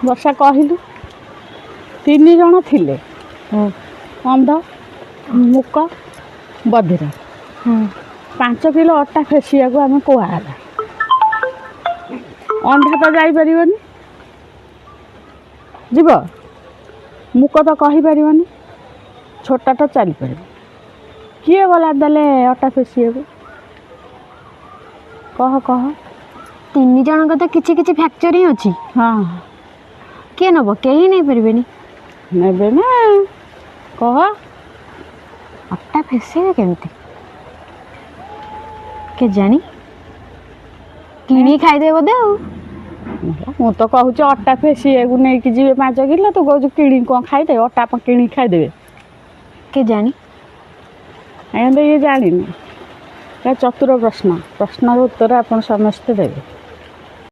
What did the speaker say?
ବର୍ଷା କହିଲୁ 3 ଜଣ ଥିଲେ ଅନ୍ଧ ମୁକ ବଧିର 5 କିଲୋ ଅଟା ଫେସିବାକୁ ଆମେ କୁହାହେଲା। ଅନ୍ଧ ତ ଯାଇପାରିବନି, ଯିବ। ମୁକ ତ କହିପାରିବନି, ଛୋଟା ତ ଚାଲିପାରିବ। କିଏ ଗଲା ଦେଲେ ଅଟା ଫେସିବାକୁ? କହ 3 ଜଣଙ୍କ ତ କିଛି କିଛି ଫ୍ୟାକ୍ଚର ହିଁ ଅଛି। ହଁ, କିଏ ନେବ? କେହି ନେଇପାରିବେନି। ନେବେ ନା। କହ ଅଟା ଫେସେଇବେ କେମିତି? କେଜାଣି କିଣି ଖାଇଦେବେ ବୋଧେ ଆଉ। ମୁଁ ତ କହୁଛି ଅଟା ଫେସିବାକୁ ନେଇକି ଯିବେ 5 କିଲୋ, ତୁ କହୁଛୁ କିଣିକି କ'ଣ ଖାଇଦେବେ? ଅଟା କିଣିକି ଖାଇଦେବେ? କେଜାଣି ଇଏ ଜାଣିନି। ଚତୁର ପ୍ରଶ୍ନର ଉତ୍ତର ଆପଣ ସମସ୍ତେ ଦେବେ।